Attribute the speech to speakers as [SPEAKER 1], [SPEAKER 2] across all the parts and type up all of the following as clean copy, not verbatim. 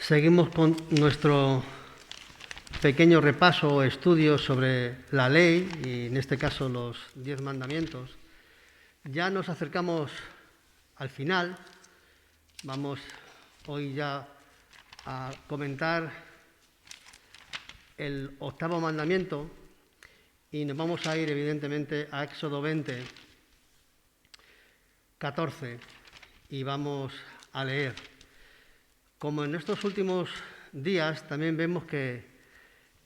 [SPEAKER 1] Seguimos con nuestro pequeño repaso o estudio sobre la ley, y en este caso los 10 mandamientos. Ya nos acercamos al final. Vamos hoy ya a comentar el 8º mandamiento y nos vamos a ir evidentemente a Éxodo 20, 14 y vamos a leer. Como en estos últimos días también vemos que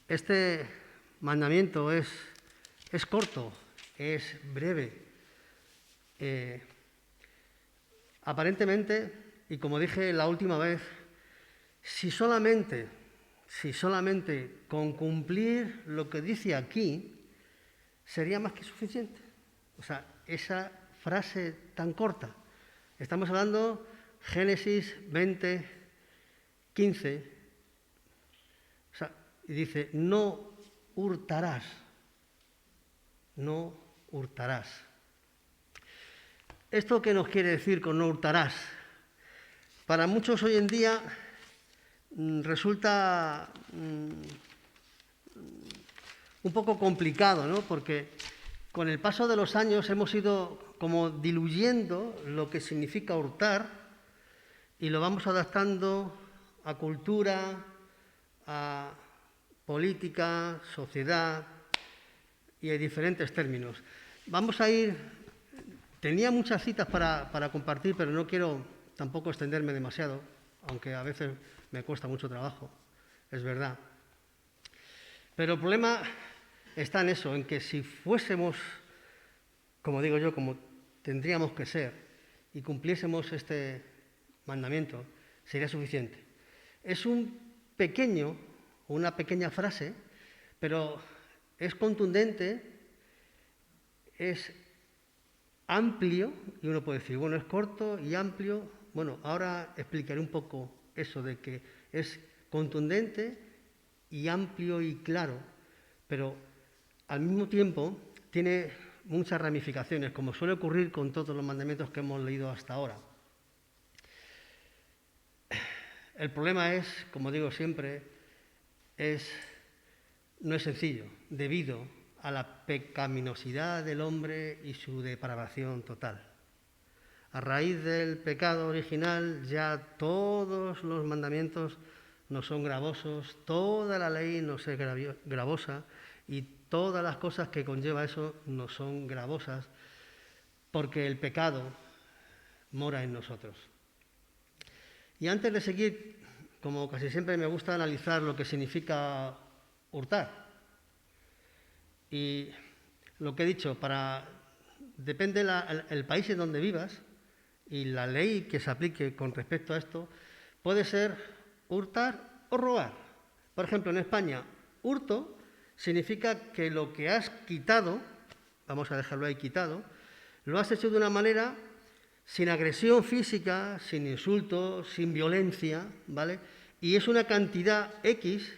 [SPEAKER 1] este mandamiento es corto, es breve. Aparentemente, y como dije la última vez, si solamente con cumplir lo que dice aquí sería más que suficiente. O sea, esa frase tan corta. Estamos hablando Génesis 20, 15, o sea, y dice, no hurtarás, no hurtarás. ¿Esto qué nos quiere decir con no hurtarás? Para muchos hoy en día resulta un poco complicado, ¿no? Porque con el paso de los años hemos ido como diluyendo lo que significa hurtar y lo vamos adaptando a cultura, a política, sociedad y a diferentes términos. Vamos a ir, tenía muchas citas para compartir, pero no quiero tampoco extenderme demasiado, aunque a veces me cuesta mucho trabajo, es verdad. Pero el problema está en eso, en que si fuésemos, como digo yo, como tendríamos que ser, y cumpliésemos este mandamiento, sería suficiente. Es una pequeña frase, pero es contundente, es amplio, y uno puede decir, bueno, es corto y amplio. Bueno, ahora explicaré un poco eso de que es contundente y amplio y claro, pero al mismo tiempo tiene muchas ramificaciones, como suele ocurrir con todos los mandamientos que hemos leído hasta ahora. El problema es, como digo siempre, no es sencillo, debido a la pecaminosidad del hombre y su depravación total. A raíz del pecado original, ya todos los mandamientos nos son gravosos, toda la ley nos es gravosa y todas las cosas que conlleva eso nos son gravosas, porque el pecado mora en nosotros. Y antes de seguir, como casi siempre me gusta analizar lo que significa hurtar. Y lo que he dicho, depende el país en donde vivas y la ley que se aplique con respecto a esto, puede ser hurtar o robar. Por ejemplo, en España, hurto significa que lo que has quitado, vamos a dejarlo ahí quitado, lo has hecho de una manera sin agresión física, sin insultos, sin violencia, ¿vale? Y es una cantidad X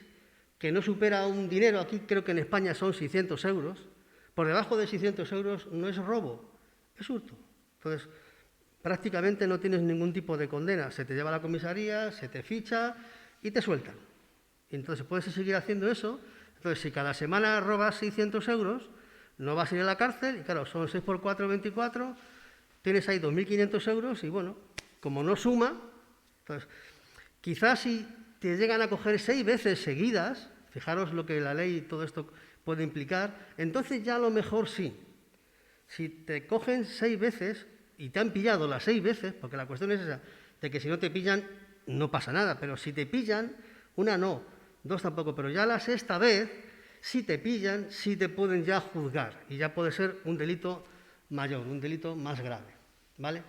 [SPEAKER 1] que no supera un dinero, aquí creo que en España son 600 euros, por debajo de 600 euros no es robo, es hurto. Entonces, prácticamente no tienes ningún tipo de condena, se te lleva a la comisaría, se te ficha y te sueltan. Y entonces puedes seguir haciendo eso. Entonces, si cada semana robas 600 euros, no vas a ir a la cárcel, y claro, son 6 por 4, 24, tienes ahí 2.500 euros y bueno, como no suma, entonces, quizás si te llegan a coger 6 veces seguidas, fijaros lo que la ley y todo esto puede implicar, entonces ya a lo mejor sí. Si te cogen 6 veces y te han pillado las 6 veces, porque la cuestión es esa, de que si no te pillan no pasa nada, pero si te pillan, una no, 2 tampoco, pero ya la 6ª vez, si te pillan, sí te pueden ya juzgar y ya puede ser un delito mayor, un delito más grave, ¿vale?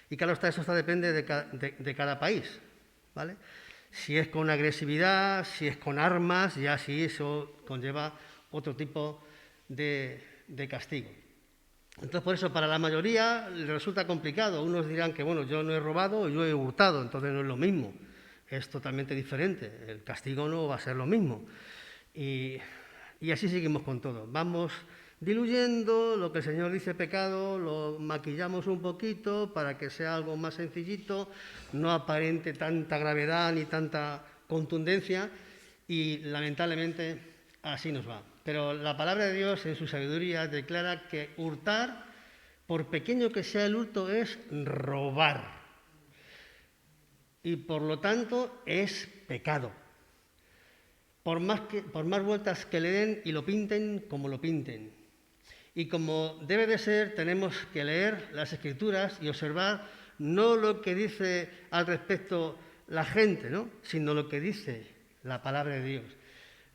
[SPEAKER 1] Y claro, eso depende de cada país, ¿vale? Si es con agresividad, si es con armas, ya sí eso conlleva otro tipo de castigo. Entonces, por eso, para la mayoría les resulta complicado. Unos dirán que, bueno, yo no he robado, yo he hurtado, entonces no es lo mismo. Es totalmente diferente. El castigo no va a ser lo mismo. Y así seguimos con todo. Vamos diluyendo lo que el Señor dice pecado, lo maquillamos un poquito para que sea algo más sencillito, no aparente tanta gravedad ni tanta contundencia, y lamentablemente así nos va. Pero la palabra de Dios en su sabiduría declara que hurtar, por pequeño que sea el hurto, es robar. Y por lo tanto es pecado. Por más vueltas que le den y lo pinten como lo pinten. Y como debe de ser, tenemos que leer las Escrituras y observar no lo que dice al respecto la gente, ¿no?, sino lo que dice la palabra de Dios.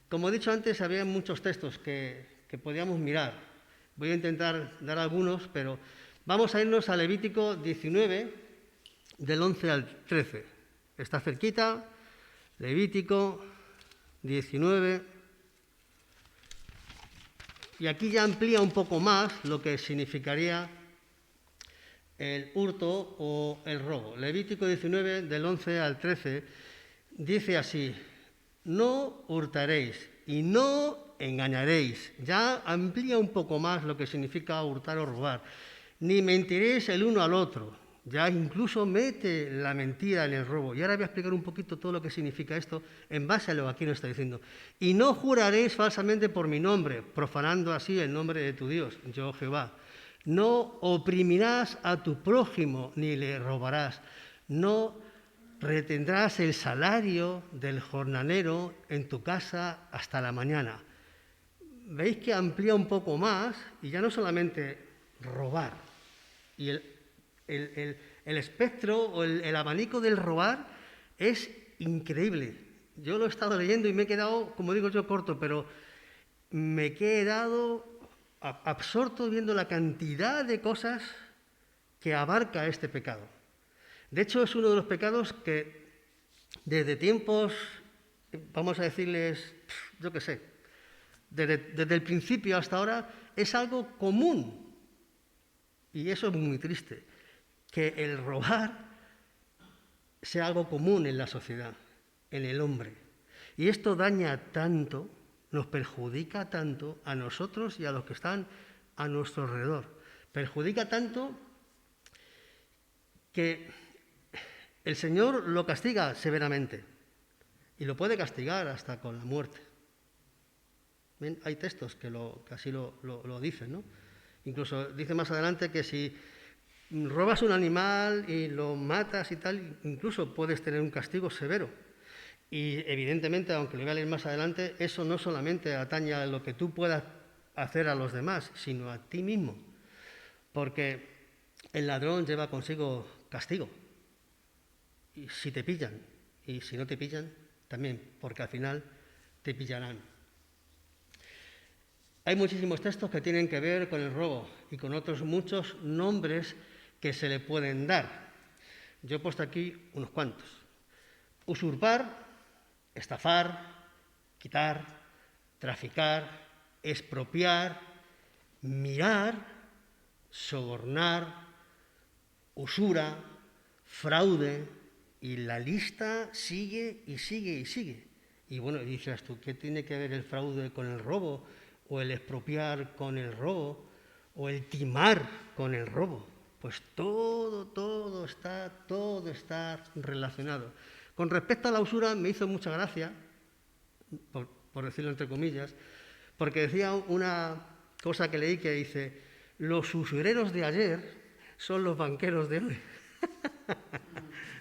[SPEAKER 1] Como he dicho antes, había muchos textos que podíamos mirar. Voy a intentar dar algunos, pero vamos a irnos a Levítico 19, del 11 al 13. Está cerquita, Levítico 19. Y aquí ya amplía un poco más lo que significaría el hurto o el robo. Levítico 19, del 11 al 13, dice así: no hurtaréis y no engañaréis. Ya amplía un poco más lo que significa hurtar o robar. Ni mentiréis el uno al otro. Ya incluso mete la mentira en el robo. Y ahora voy a explicar un poquito todo lo que significa esto en base a lo que aquí nos está diciendo. Y no juraréis falsamente por mi nombre, profanando así el nombre de tu Dios, yo Jehová. No oprimirás a tu prójimo, ni le robarás. No retendrás el salario del jornalero en tu casa hasta la mañana. Veis que amplía un poco más, y ya no solamente robar. Y el espectro o el abanico del robar es increíble. Yo lo he estado leyendo y me he quedado, como digo yo, corto, pero me he quedado absorto viendo la cantidad de cosas que abarca este pecado. De hecho, es uno de los pecados que desde tiempos, vamos a decirles, yo qué sé, desde el principio hasta ahora, es algo común. Y eso es muy triste, que el robar sea algo común en la sociedad, en el hombre. Y esto daña tanto, nos perjudica tanto a nosotros y a los que están a nuestro alrededor. Perjudica tanto que el Señor lo castiga severamente y lo puede castigar hasta con la muerte. ¿Ven? Hay textos que así lo dicen, ¿no? Incluso dice más adelante que si robas un animal y lo matas y tal, incluso puedes tener un castigo severo. Y evidentemente, aunque lo voy a leer más adelante, eso no solamente atañe a lo que tú puedas hacer a los demás, sino a ti mismo. Porque el ladrón lleva consigo castigo. Y si te pillan, y si no te pillan, también, porque al final te pillarán. Hay muchísimos textos que tienen que ver con el robo y con otros muchos nombres que se le pueden dar. Yo he puesto aquí unos cuantos. Usurpar, estafar, quitar, traficar, expropiar, mirar, sobornar, usura, fraude, y la lista sigue y sigue y sigue. Y bueno, dices tú, ¿qué tiene que ver el fraude con el robo? ¿O el expropiar con el robo? ¿O el timar con el robo? Pues todo está relacionado. Con respecto a la usura, me hizo mucha gracia, por decirlo entre comillas, porque decía una cosa que leí que dice: los usureros de ayer son los banqueros de hoy.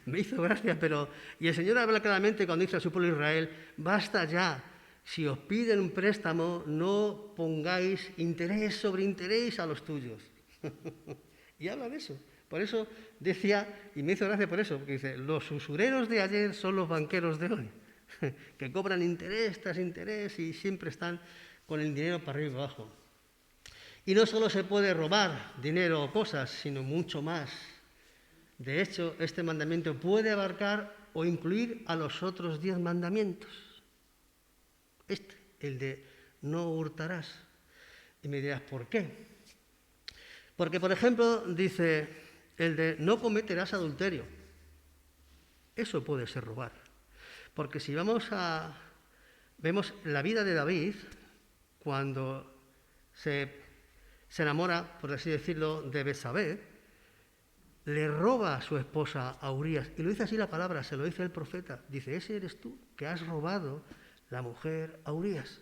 [SPEAKER 1] Me hizo gracia, pero... Y el Señor habla claramente cuando dice a su pueblo Israel: basta ya, si os piden un préstamo, no pongáis interés sobre interés a los tuyos. Y habla de eso. Por eso decía, y me hizo gracia por eso, porque dice: los usureros de ayer son los banqueros de hoy, que cobran interés tras interés y siempre están con el dinero para arriba y abajo. Y no solo se puede robar dinero o cosas, sino mucho más. De hecho, este mandamiento puede abarcar o incluir a los otros 10 mandamientos. El de no hurtarás. Y me dirás, ¿por qué? Porque, por ejemplo, dice el de no cometerás adulterio. Eso puede ser robar. Porque si vemos la vida de David, cuando se se enamora, por así decirlo, de Betsabé, le roba a su esposa a Urías, y lo dice así la palabra, se lo dice el profeta, dice, ese eres tú, que has robado la mujer a Urías.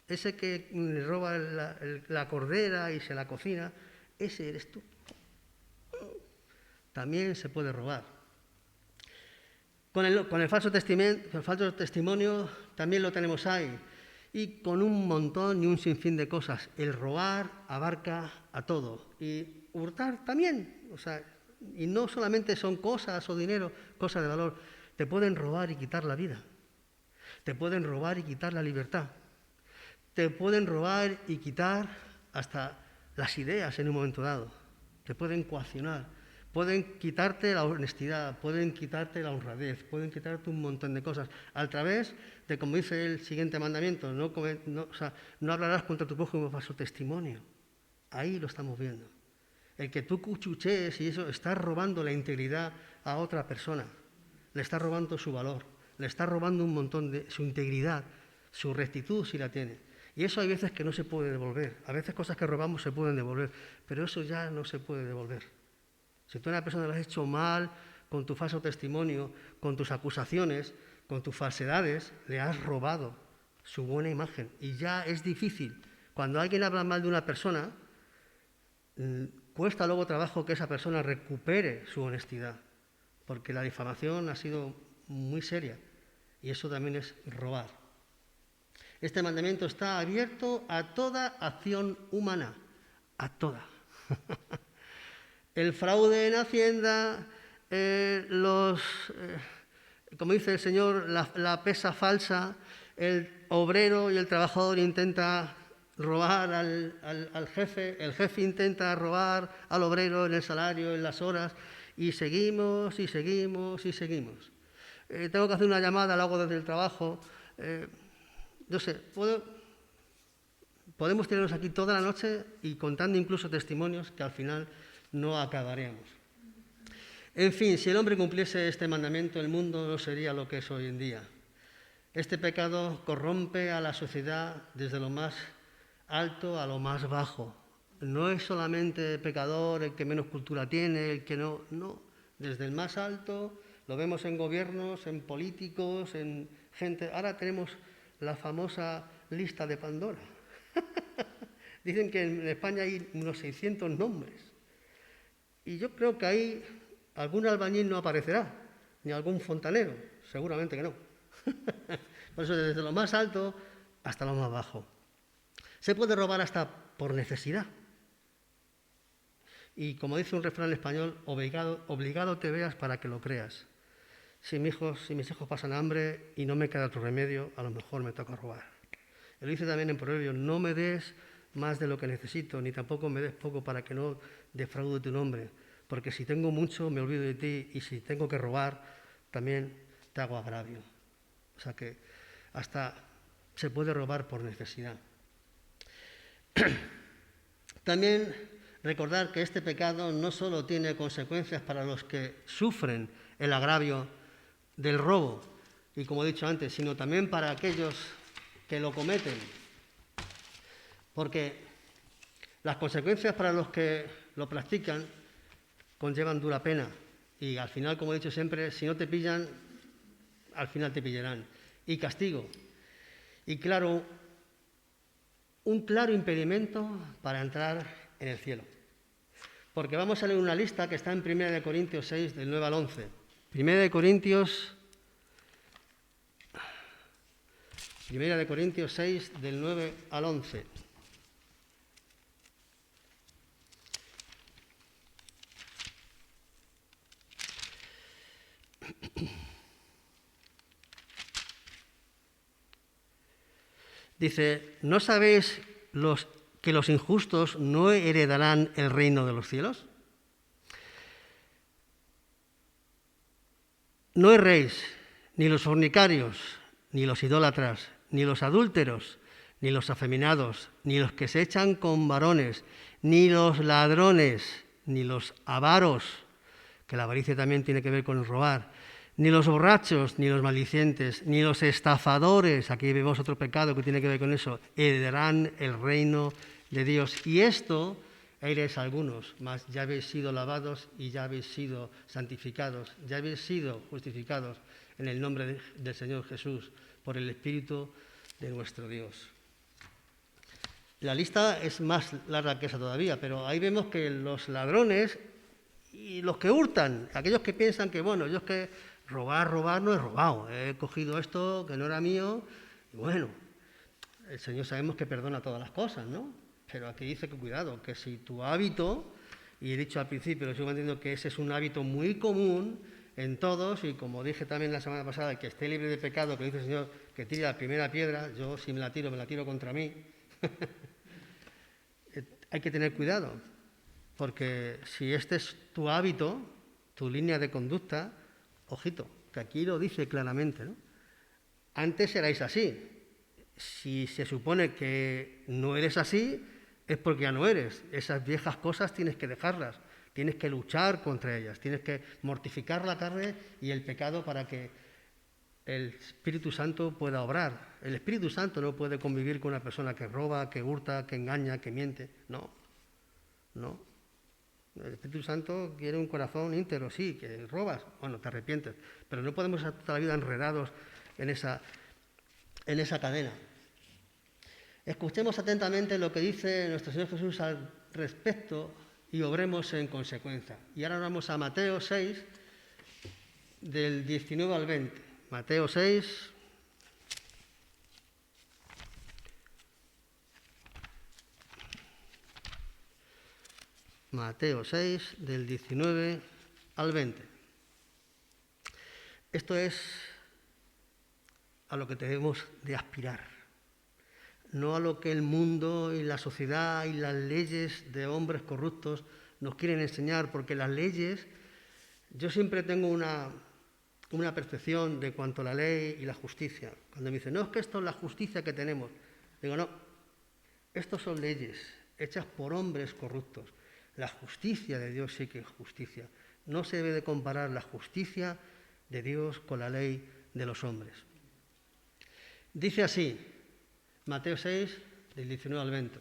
[SPEAKER 1] Ese que le roba la cordera y se la cocina, ese eres tú. También se puede robar. Con el falso testimonio también lo tenemos ahí. Y con un montón y un sinfín de cosas. El robar abarca a todo. Y hurtar también. O sea, y no solamente son cosas o dinero, cosas de valor. Te pueden robar y quitar la vida. Te pueden robar y quitar la libertad. Te pueden robar y quitar hasta las ideas en un momento dado. Te pueden coaccionar. Pueden quitarte la honestidad, pueden quitarte la honradez, pueden quitarte un montón de cosas. A través de, como dice el siguiente mandamiento, no hablarás contra tu prójimo falso testimonio. Ahí lo estamos viendo. El que tú cuchuchees y eso, estás robando la integridad a otra persona. Le estás robando su valor, le estás robando un montón de su integridad, su rectitud si la tiene. Y eso hay veces que no se puede devolver. A veces cosas que robamos se pueden devolver, pero eso ya no se puede devolver. Si tú a una persona le has hecho mal con tu falso testimonio, con tus acusaciones, con tus falsedades, le has robado su buena imagen. Y ya es difícil. Cuando alguien habla mal de una persona, cuesta luego trabajo que esa persona recupere su honestidad, porque la difamación ha sido muy seria y eso también es robar. Este mandamiento está abierto a toda acción humana, a toda. El fraude en Hacienda, como dice el Señor, la pesa falsa, el obrero y el trabajador intenta robar al jefe, el jefe intenta robar al obrero en el salario, en las horas, y seguimos, y seguimos, y seguimos. Tengo que hacer una llamada, la hago desde el trabajo. No sé, podemos tirarnos aquí toda la noche y contando incluso testimonios que al final no acabaremos. En fin, si el hombre cumpliese este mandamiento, el mundo no sería lo que es hoy en día. Este pecado corrompe a la sociedad desde lo más alto a lo más bajo. No es solamente pecador el que menos cultura tiene, el que no. Desde el más alto lo vemos en gobiernos, en políticos, en gente. Ahora tenemos la famosa lista de Pandora. Dicen que en España hay unos 600 nombres. Y yo creo que ahí algún albañil no aparecerá, ni algún fontanero, seguramente que no. Por eso desde lo más alto hasta lo más bajo. Se puede robar hasta por necesidad. Y como dice un refrán español, obligado te veas para que lo creas. Si mis hijos pasan hambre y no me queda otro remedio, a lo mejor me toca robar. Él dice también en Proverbios, no me des más de lo que necesito, ni tampoco me des poco para que no defraude tu nombre, porque si tengo mucho me olvido de ti y si tengo que robar también te hago agravio. O sea que hasta se puede robar por necesidad. También recordar que este pecado no solo tiene consecuencias para los que sufren el agravio del robo, y como he dicho antes, sino también para aquellos que lo cometen. Porque las consecuencias para los que lo practican conllevan dura pena. Y al final, como he dicho siempre, si no te pillan, al final te pillarán. Y castigo. Y claro, un claro impedimento para entrar en el cielo. Porque vamos a leer una lista que está en 1 Corintios 6, del 9 al 11. 1 Corintios 6, del 9 al 11. Dice, ¿no sabéis que los injustos no heredarán el reino de los cielos? No erréis, ni los fornicarios, ni los idólatras, ni los adúlteros, ni los afeminados, ni los que se echan con varones, ni los ladrones, ni los avaros, que la avaricia también tiene que ver con robar, ni los borrachos, ni los maldicientes, ni los estafadores, aquí vemos otro pecado que tiene que ver con eso, heredarán el reino de Dios. Y esto eres algunos, mas ya habéis sido lavados y ya habéis sido santificados, ya habéis sido justificados en el nombre del Señor Jesús, por el Espíritu de nuestro Dios. La lista es más larga que esa todavía, pero ahí vemos que los ladrones y los que hurtan, aquellos que piensan que, bueno, yo es que robar no he robado, he cogido esto que no era mío, y bueno, el Señor sabemos que perdona todas las cosas, ¿no? Pero aquí dice que cuidado, que si tu hábito, y he dicho al principio, lo sigo manteniendo, que ese es un hábito muy común en todos, y como dije también la semana pasada, el que esté libre de pecado, que dice el Señor, que tire la primera piedra, yo si me la tiro contra mí. Hay que tener cuidado, porque si este es tu hábito, tu línea de conducta, ojito, que aquí lo dice claramente, ¿no? Antes erais así. Si se supone que no eres así, es porque ya no eres. Esas viejas cosas tienes que dejarlas, tienes que luchar contra ellas, tienes que mortificar la carne y el pecado para que el Espíritu Santo pueda obrar. El Espíritu Santo no puede convivir con una persona que roba, que hurta, que engaña, que miente. No. El Espíritu Santo quiere un corazón íntegro, sí, que robas, bueno, te arrepientes, pero no podemos estar toda la vida enredados en esa cadena. Escuchemos atentamente lo que dice nuestro Señor Jesús al respecto y obremos en consecuencia. Y ahora vamos a Mateo 6, del 19 al 20. Mateo 6, del 19 al 20. Esto es a lo que debemos de aspirar, no a lo que el mundo y la sociedad y las leyes de hombres corruptos nos quieren enseñar, porque las leyes, yo siempre tengo una percepción de cuanto a la ley y la justicia. Cuando me dicen, no, es que esto es la justicia que tenemos, digo, no, estos son leyes hechas por hombres corruptos. La justicia de Dios sí que es justicia. No se debe de comparar la justicia de Dios con la ley de los hombres. Dice así, Mateo 6, del 19 al 20.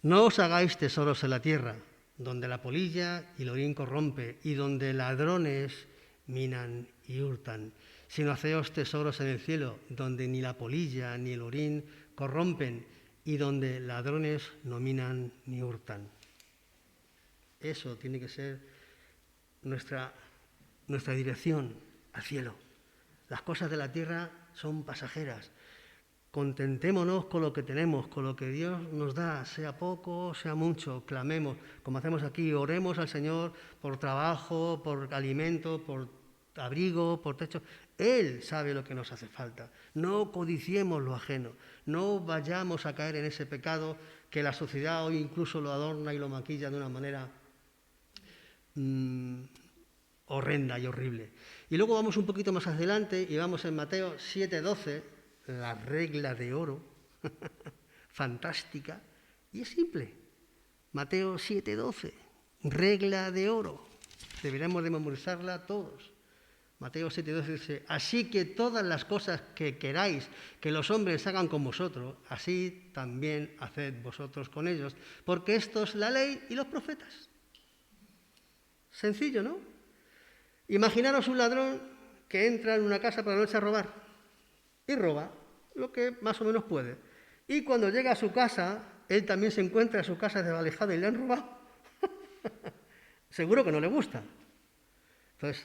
[SPEAKER 1] No os hagáis tesoros en la tierra, donde la polilla y el orín corrompe, y donde ladrones minan y hurtan, sino haceos tesoros en el cielo, donde ni la polilla ni el orín corrompen, y donde ladrones no minan ni hurtan. Eso tiene que ser nuestra dirección al cielo. Las cosas de la tierra son pasajeras. Contentémonos con lo que tenemos, con lo que Dios nos da, sea poco, sea mucho, clamemos, como hacemos aquí, oremos al Señor por trabajo, por alimento, por abrigo, por techo. Él sabe lo que nos hace falta. No codiciemos lo ajeno, no vayamos a caer en ese pecado que la sociedad hoy incluso lo adorna y lo maquilla de una manera horrenda y horrible. Y luego vamos un poquito más adelante y vamos en Mateo 7:12, la regla de oro, fantástica, y es simple. Mateo 7:12, regla de oro. Deberíamos de memorizarla todos. Mateo 7:12 dice, así que todas las cosas que queráis que los hombres hagan con vosotros, así también haced vosotros con ellos, porque esto es la ley y los profetas. Sencillo, ¿no? Imaginaros un ladrón que entra en una casa por la noche a robar y roba lo que más o menos puede. Y cuando llega a su casa, él también se encuentra en su casa desvalijada y le han robado. Seguro que no le gusta. Entonces,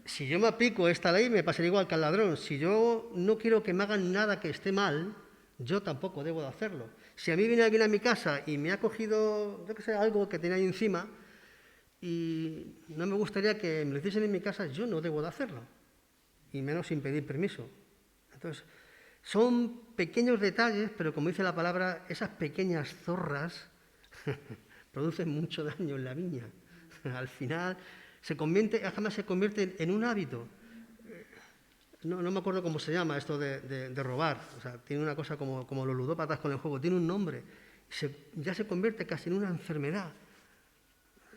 [SPEAKER 1] si yo me aplico esta ley, me pasaría igual que al ladrón. Si yo no quiero que me hagan nada que esté mal, yo tampoco debo de hacerlo. Si a mí viene alguien a mi casa y me ha cogido, yo qué sé, algo que tenía ahí encima, y no me gustaría que me lo hiciesen en mi casa, yo no debo de hacerlo, y menos sin pedir permiso. Entonces, son pequeños detalles, pero como dice la palabra, esas pequeñas zorras producen mucho daño en la viña. Al final se convierte en un hábito. No me acuerdo cómo se llama esto de robar. O sea, tiene una cosa como los ludópatas con el juego, tiene un nombre. Ya se convierte casi en una enfermedad.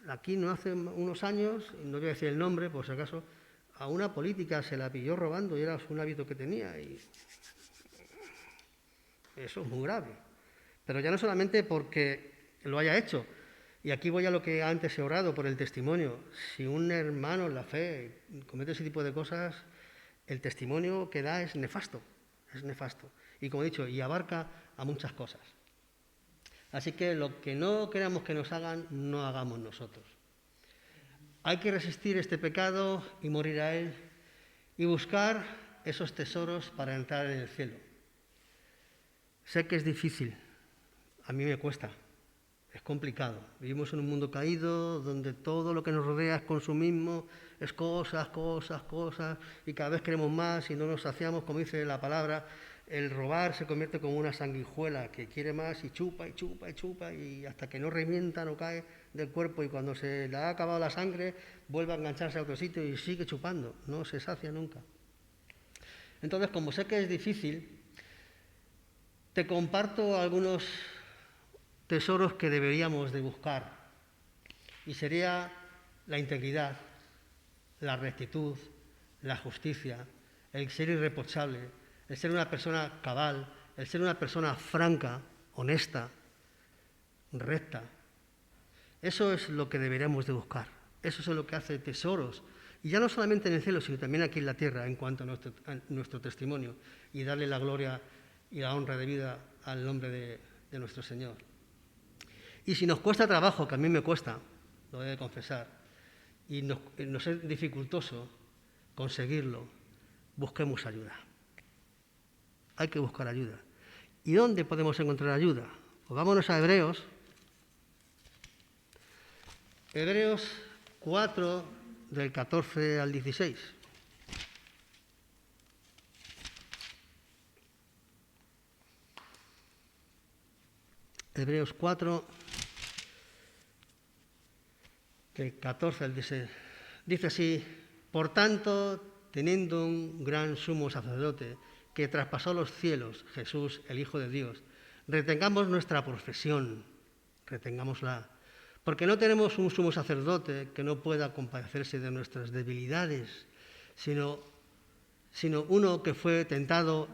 [SPEAKER 1] Aquí no hace unos años, no voy a decir el nombre por si acaso, a una política se la pilló robando y era un hábito que tenía. Y eso es muy grave. Pero ya no solamente porque lo haya hecho. Y aquí voy a lo que antes he orado por el testimonio. Si un hermano en la fe comete ese tipo de cosas, el testimonio que da es nefasto. Es nefasto. Y como he dicho, y abarca a muchas cosas. Así que lo que no queramos que nos hagan, no hagamos nosotros. Hay que resistir este pecado y morir a él y buscar esos tesoros para entrar en el cielo. Sé que es difícil, a mí me cuesta, es complicado. Vivimos en un mundo caído donde todo lo que nos rodea es consumismo, es cosas, y cada vez queremos más y no nos saciamos, como dice la palabra. El robar se convierte como una sanguijuela que quiere más y chupa y hasta que no revienta, no cae del cuerpo y cuando se le ha acabado la sangre vuelve a engancharse a otro sitio y sigue chupando, no se sacia nunca. Entonces, como sé que es difícil, te comparto algunos tesoros que deberíamos de buscar y sería la integridad, la rectitud, la justicia, el ser irreprochable, el ser una persona cabal, el ser una persona franca, honesta, recta. Eso es lo que deberíamos de buscar. Eso es lo que hace tesoros. Y ya no solamente en el cielo, sino también aquí en la tierra, en cuanto a nuestro testimonio, y darle la gloria y la honra de vida al nombre de nuestro Señor. Y si nos cuesta trabajo, que a mí me cuesta, lo he de confesar, y nos es dificultoso conseguirlo, busquemos ayuda. Hay que buscar ayuda. ¿Y dónde podemos encontrar ayuda? Pues vámonos a Hebreos. Hebreos 4, del 14 al 16. Hebreos 4, del 14 al 16. Dice así: por tanto, teniendo un gran sumo sacerdote que traspasó los cielos, Jesús, el Hijo de Dios, retengamos nuestra profesión, retengámosla, porque no tenemos un sumo sacerdote que no pueda compadecerse de nuestras debilidades, sino uno que fue tentado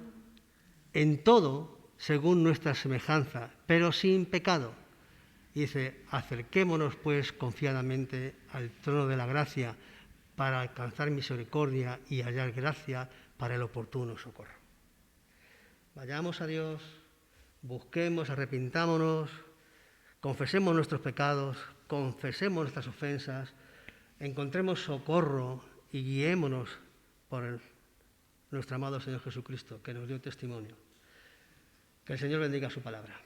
[SPEAKER 1] en todo según nuestra semejanza, pero sin pecado. Y dice: acerquémonos pues confiadamente al trono de la gracia para alcanzar misericordia y hallar gracia para el oportuno socorro. Vayamos a Dios, busquemos, arrepintámonos, confesemos nuestros pecados, confesemos nuestras ofensas, encontremos socorro y guiémonos por nuestro amado Señor Jesucristo, que nos dio testimonio. Que el Señor bendiga su palabra.